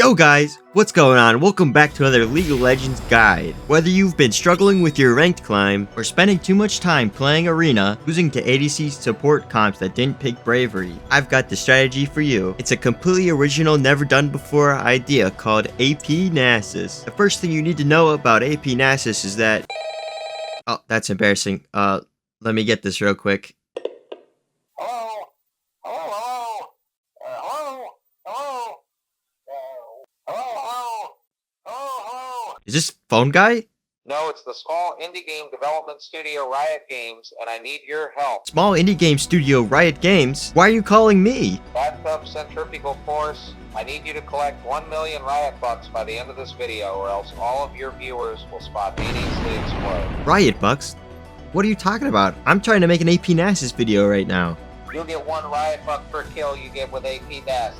Yo guys, what's going on? Welcome back to another League of Legends guide. Whether you've been struggling with your ranked climb, or spending too much time playing Arena, losing to ADC support comps that didn't pick Bravery, I've got the strategy for you. It's a completely original, never done before idea called AP Nasus. The first thing you need to know about AP Nasus is that... Oh, that's embarrassing. Let me get this real quick. Is this phone guy? No, it's the small indie game development studio Riot Games, and I need your help. Small indie game studio Riot Games? Why are you calling me? Bathtub centrifugal force. I need you to collect 1 million Riot Bucks by the end of this video, or else all of your viewers will spontaneously explode. Riot Bucks? What are you talking about? I'm trying to make an AP Nasus video right now. You'll get 1 Riot Buck per kill you get with AP Nasus.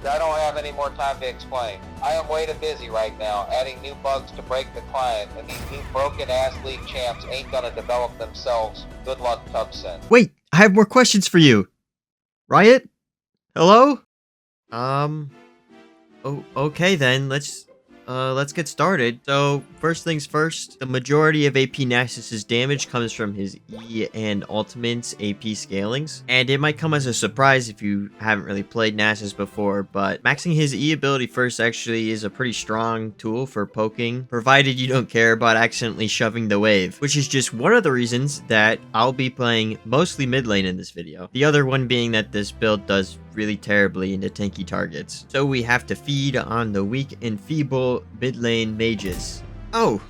I don't have any more time to explain. I am way too busy right now, adding new bugs to break the client, and these new broken-ass league champs ain't gonna develop themselves. Good luck, Tubsen. Wait, I have more questions for you. Riot? Hello? Okay then, let's get started. So, first things first, the majority of AP Nasus's damage comes from his E and Ultimate's AP scalings. And it might come as a surprise if you haven't really played Nasus before, but maxing his E ability first actually is a pretty strong tool for poking, provided you don't care about accidentally shoving the wave, which is just one of the reasons that I'll be playing mostly mid lane in this video. The other one being that this build does really terribly into tanky targets. So we have to feed on the weak and feeble mid lane mages. Oh,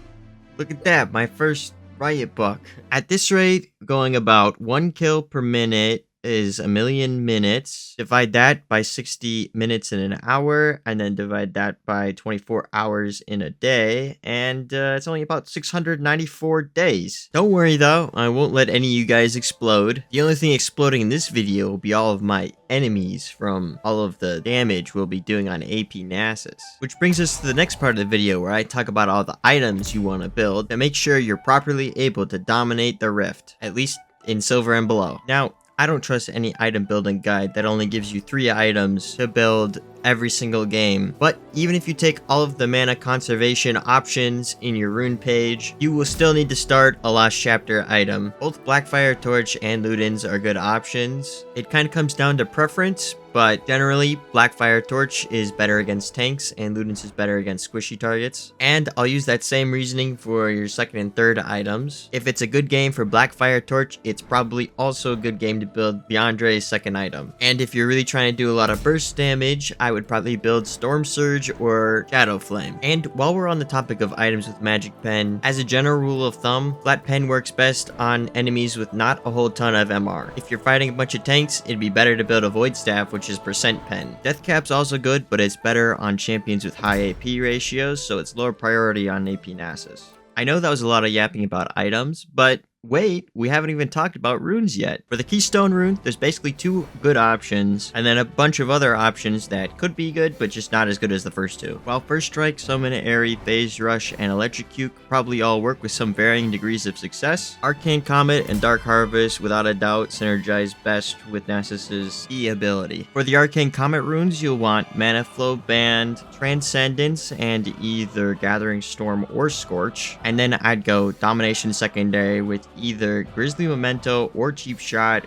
look at that, my first Riot Buck. At this rate, going about 1 kill per minute is 1,000,000 minutes. Divide that by 60 minutes in an hour, and then divide that by 24 hours in a day, and it's only about 694 days. Don't worry though, I won't let any of you guys explode. The only thing exploding in this video will be all of my enemies from all of the damage we'll be doing on AP Nasus. Which brings us to the next part of the video where I talk about all the items you want to build to make sure you're properly able to dominate the Rift, at least in silver and below. Now, I don't trust any item building guide that only gives you 3 items to build every single game, but even if you take all of the mana conservation options in your rune page, you will still need to start a Lost Chapter item. Both Blackfire Torch and Ludens are good options. It kind of comes down to preference, but generally Blackfire Torch is better against tanks and Ludens is better against squishy targets. And I'll use that same reasoning for your second and third items. If it's a good game for Blackfire Torch, it's probably also a good game to build Beyondre's second item. And if you're really trying to do a lot of burst damage, I would probably build Storm Surge or Shadow Flame. And while we're on the topic of items with Magic Pen, as a general rule of thumb, Flat Pen works best on enemies with not a whole ton of MR. If you're fighting a bunch of tanks, it'd be better to build a Void Staff, which is percent pen. Death Cap's also good, but it's better on champions with high AP ratios, so it's lower priority on AP Nasus. I know that was a lot of yapping about items, but wait, we haven't even talked about runes yet. For the Keystone rune, there's basically 2 good options, and then a bunch of other options that could be good, but just not as good as the first 2. While First Strike, Summon Airy, Phase Rush, and Electrocute probably all work with some varying degrees of success, Arcane Comet and Dark Harvest without a doubt synergize best with Nasus's E ability. For the Arcane Comet runes, you'll want Mana Flow Band, Transcendence, and either Gathering Storm or Scorch, and then I'd go Domination Secondary with either Grizzly Memento or Cheap Shot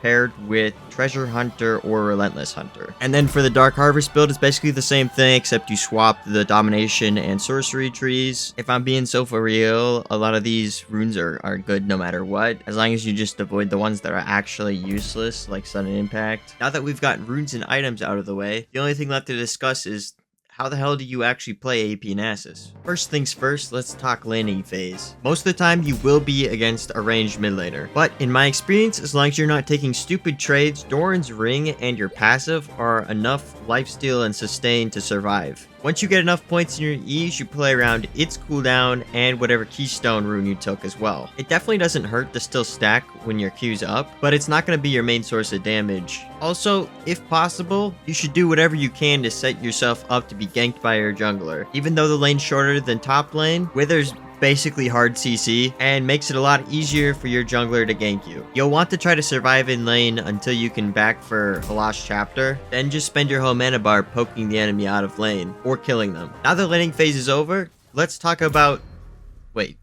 paired with Treasure Hunter or Relentless Hunter. And then for the Dark Harvest build, it's basically the same thing except you swap the Domination and Sorcery trees. If I'm being so for real, a lot of these runes are good no matter what, as long as you just avoid the ones that are actually useless, like Sudden Impact. Now that we've got runes and items out of the way, the only thing left to discuss is how the hell do you actually play AP Nasus? First things first, let's talk laning phase. Most of the time, you will be against a ranged mid laner. But in my experience, as long as you're not taking stupid trades, Doran's Ring and your passive are enough lifesteal and sustain to survive. Once you get enough points in your E's, you play around its cooldown and whatever Keystone rune you took as well. It definitely doesn't hurt to still stack when your Q's up, but it's not going to be your main source of damage. Also, if possible, you should do whatever you can to set yourself up to be ganked by your jungler. Even though the lane's shorter than top lane, Wither's basically hard CC, and makes it a lot easier for your jungler to gank you. You'll want to try to survive in lane until you can back for a lost chapter, then just spend your whole mana bar poking the enemy out of lane, or killing them. Now the laning phase is over, let's talk about... Wait,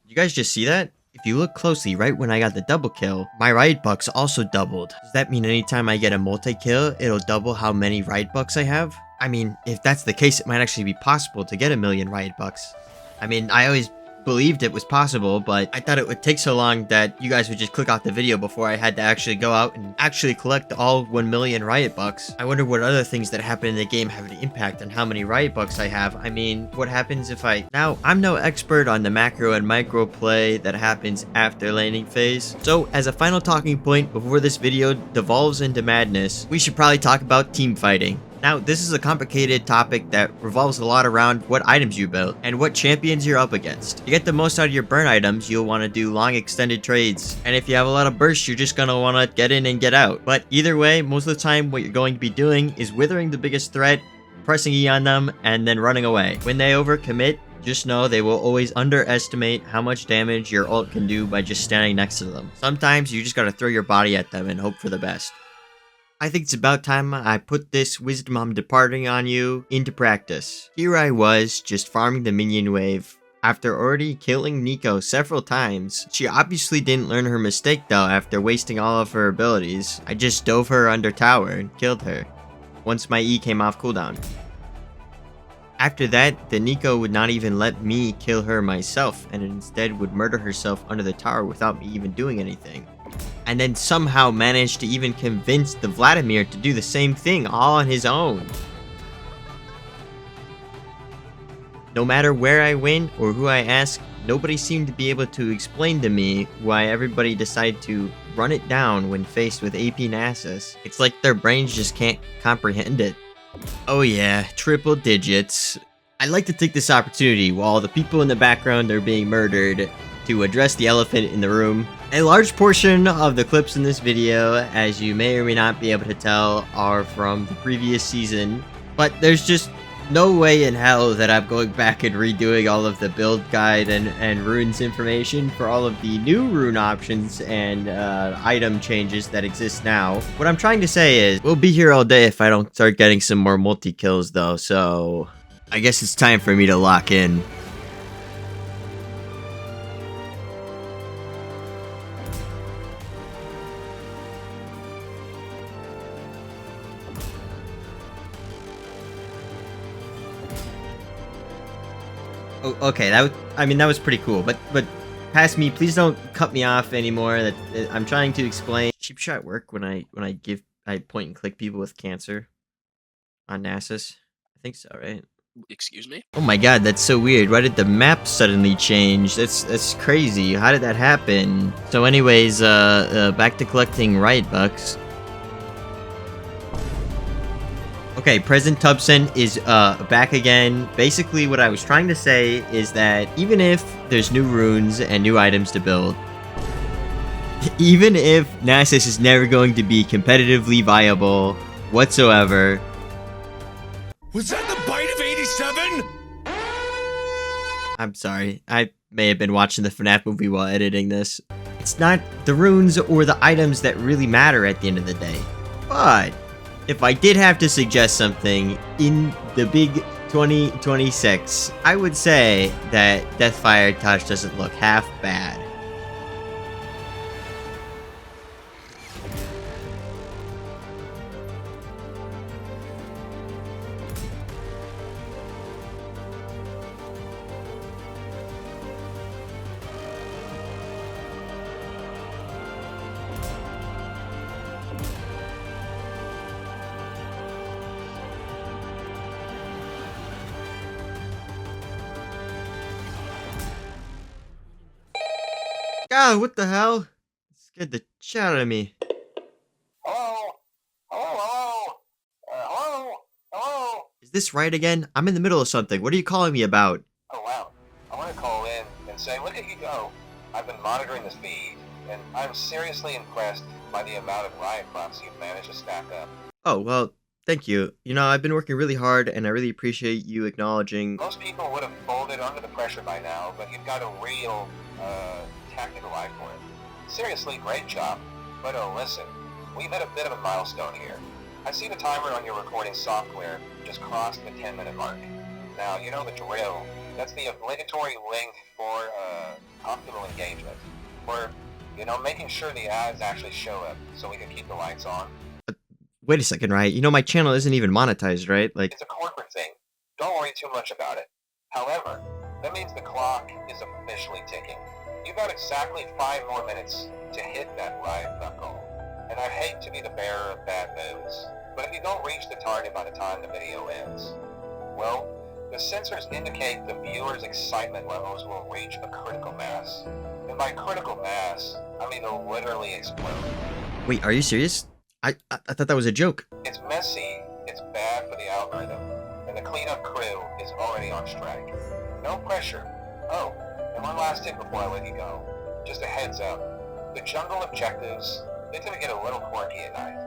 you guys just see that? If you look closely, right when I got the double kill, my riot bucks also doubled. Does that mean anytime I get a multi-kill, it'll double how many riot bucks I have? I mean, if that's the case, it might actually be possible to get 1,000,000 riot bucks. I mean, I always believed it was possible, but I thought it would take so long that you guys would just click off the video before I had to actually go out and actually collect all 1,000,000 riot bucks. I wonder what other things that happen in the game have an impact on how many riot bucks I have. I mean, what happens if I... Now, I'm no expert on the macro and micro play that happens after laning phase, so as a final talking point before this video devolves into madness, we should probably talk about team fighting. Now, this is a complicated topic that revolves a lot around what items you build and what champions you're up against. To get the most out of your burn items, you'll want to do long extended trades. And if you have a lot of bursts, you're just going to want to get in and get out. But either way, most of the time, what you're going to be doing is withering the biggest threat, pressing E on them, and then running away. When they overcommit, just know they will always underestimate how much damage your ult can do by just standing next to them. Sometimes you just gotta throw your body at them and hope for the best. I think it's about time I put this wisdom I'm departing on you into practice. Here I was, just farming the minion wave. After already killing Nico several times, she obviously didn't learn her mistake though after wasting all of her abilities. I just dove her under tower and killed her, once my E came off cooldown. After that, the Nico would not even let me kill her myself and instead would murder herself under the tower without me even doing anything. And then somehow managed to even convince the Vladimir to do the same thing all on his own. No matter where I went or who I asked, nobody seemed to be able to explain to me why everybody decided to run it down when faced with AP Nasus. It's like their brains just can't comprehend it. Oh yeah, triple digits. I'd like to take this opportunity while the people in the background are being murdered to address the elephant in the room. A large portion of the clips in this video, as you may or may not be able to tell, are from the previous season, but there's just no way in hell that I'm going back and redoing all of the build guide and runes information for all of the new rune options and item changes that exist now. What I'm trying to say is, we'll be here all day if I don't start getting some more multi-kills though, so I guess it's time for me to lock in. Oh, okay, that was pretty cool, but past me, please don't cut me off anymore. That I'm trying to explain. Cheap shot work when I point and click people with cancer on Nasus. I think so, right? Excuse me? Oh my god, that's so weird. Why did the map suddenly change? That's crazy. How did that happen? So anyways, back to collecting riot bucks. Okay, President Tubson is back again. Basically, what I was trying to say is that even if there's new runes and new items to build, even if Nasus is never going to be competitively viable whatsoever... Was that the bite of 87? I'm sorry, I may have been watching the FNAF movie while editing this. It's not the runes or the items that really matter at the end of the day. But if I did have to suggest something in the big 2026, I would say that Deathfire Touch doesn't look half bad. God, what the hell? It scared the shit out of me. Hello? Hello? Hello? Hello? Is this right again? I'm in the middle of something. What are you calling me about? Oh wow. I want to call in and say, look at you go. I've been monitoring this feed, and I'm seriously impressed by the amount of riot bucks you've managed to stack up. Oh, well, Thank you. You know, I've been working really hard, and I really appreciate you acknowledging. Most people would have folded under the pressure by now, but you've got a real, tactical eye for it. Seriously, great job. But listen, we've hit a bit of a milestone here. I see the timer on your recording software just crossed the 10-minute mark. Now, you know the drill. That's the obligatory link for, optimal engagement. For, you know, making sure the ads actually show up so we can keep the lights on. Wait a second, right? You know, my channel isn't even monetized, right? Like, It's a corporate thing. Don't worry too much about it. However, that means the clock is officially ticking. You've got exactly 5 more minutes to hit that live knuckle. And I hate to be the bearer of bad news, but if you don't reach the target by the time the video ends, well, the sensors indicate the viewer's excitement levels will reach a critical mass. And by critical mass, I mean they'll literally explode. wait, are you serious? I thought that was a joke. It's messy, it's bad for the algorithm, and the cleanup crew is already on strike. No pressure. Oh, and one last tip before I let you go. Just a heads up. The jungle objectives, they tend to get a little quirky at night.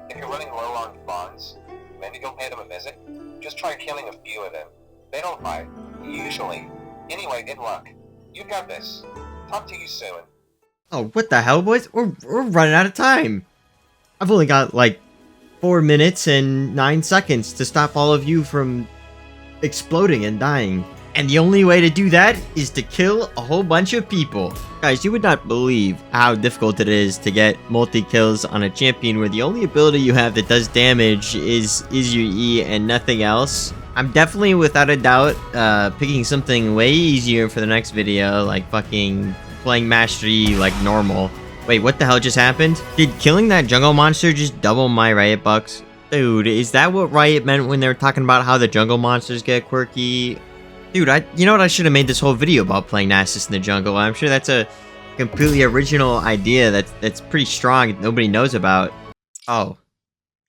If you're running low on funds, maybe go pay them a visit. Just try killing a few of them. They don't fight. Usually. Anyway, good luck. You got this. Talk to you soon. Oh, what the hell, boys? We're running out of time. I've only got, like, 4 minutes and 9 seconds to stop all of you from exploding and dying. And the only way to do that is to kill a whole bunch of people. Guys, you would not believe how difficult it is to get multi-kills on a champion where the only ability you have that does damage is your E and nothing else. I'm definitely, without a doubt, picking something way easier for the next video, like fucking playing Mastery like normal. Wait, what the hell just happened? Did killing that jungle monster just double my Riot bucks? Dude, is that what Riot meant when they were talking about how the jungle monsters get quirky? Dude, you know what? I should have made this whole video about playing Nasus in the jungle. I'm sure that's a completely original idea that's pretty strong that nobody knows about. Oh,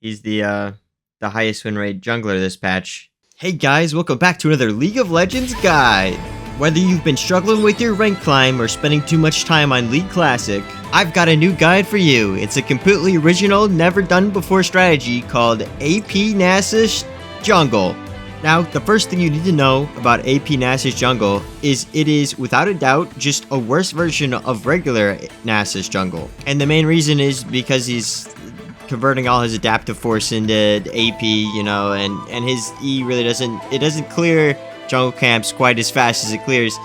he's the highest win rate jungler this patch. Hey guys, welcome back to another League of Legends guide. Whether you've been struggling with your rank climb or spending too much time on League Classic, I've got a new guide for you. It's a completely original, never done before strategy called AP Nasus Jungle. Now, the first thing you need to know about AP Nasus Jungle is it is, without a doubt, just a worse version of regular Nasus Jungle. And the main reason is because he's converting all his adaptive force into AP, you know, and his E really doesn't clear jungle camps quite as fast as it clears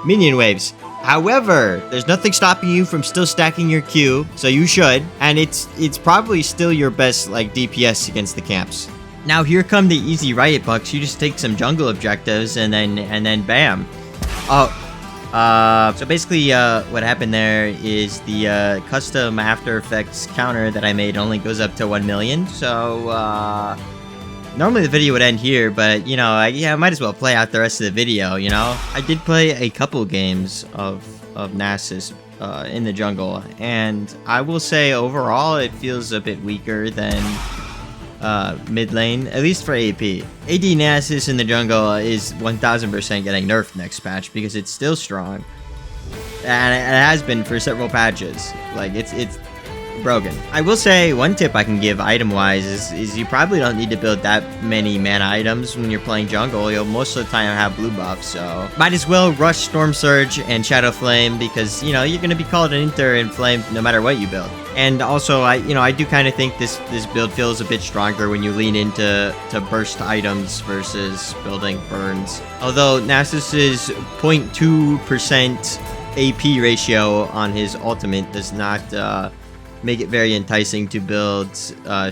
minion waves. However, there's nothing stopping you from still stacking your Q, so you should, and it's probably still your best like DPS against the camps. Now here come the easy Riot bucks. You just take some jungle objectives and then bam. So basically what happened there is the custom After Effects counter that I made only goes up to 1 million. So normally the video would end here, but you know, I might as well play out the rest of the video, you know? I did play a couple games of Nasus in the jungle, and I will say overall it feels a bit weaker than mid lane, at least for AP. AD Nasus in the jungle is 1000% getting nerfed next patch because it's still strong. And it has been for several patches. Like, it's broken. I will say one tip I can give item-wise is you probably don't need to build that many mana items when you're playing jungle. You'll most of the time have blue buffs, so might as well rush Storm Surge and Shadow Flame because, you know, you're gonna be called an Inter and Flame no matter what you build. And also, I do kind of think this build feels a bit stronger when you lean into burst items versus building burns. Although Nasus's 0.2% AP ratio on his ultimate does not make it very enticing to build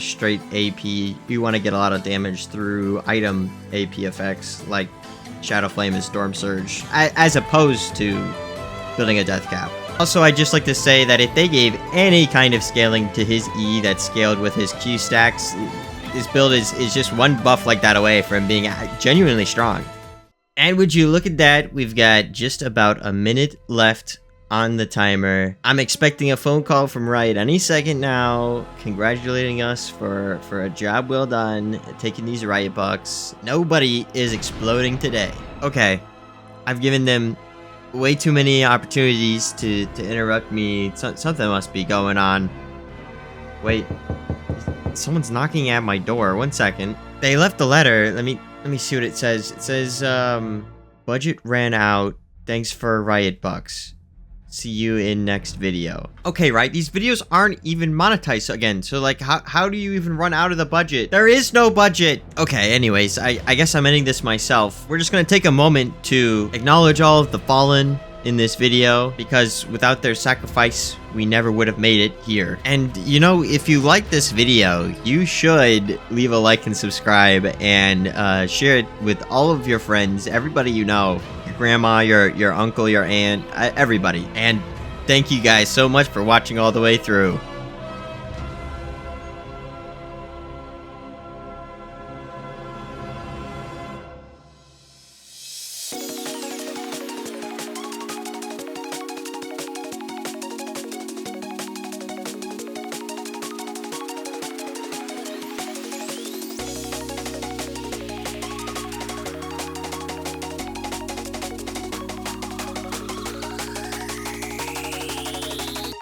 straight AP. You want to get a lot of damage through item AP effects like Shadow Flame and Storm Surge, as opposed to building a Death Cap. Also, I'd just like to say that if they gave any kind of scaling to his E that scaled with his Q stacks, his build is just one buff like that away from being genuinely strong. And would you look at that, we've got just about a minute left on the timer. I'm expecting a phone call from Riot any second now, congratulating us for a job well done, taking these Riot bucks. Nobody is exploding today. Okay, I've given them way too many opportunities to interrupt me. Something must be going on. Wait, Someone's knocking at my door. 1 second. They left a letter. Let me see what it says. It says, budget ran out. Thanks for riot bucks. See you in next video. Okay, right? These videos aren't even monetized again. So, like, how do you even run out of the budget? There is no budget. Okay, anyways, I guess I'm ending this myself. We're just gonna take a moment to acknowledge all of the fallen in this video, because without their sacrifice, we never would have made it here. And, you know, if you like this video, you should leave a like and subscribe and share it with all of your friends, everybody you know. Grandma, your uncle, your aunt, everybody. And thank you guys so much for watching all the way through.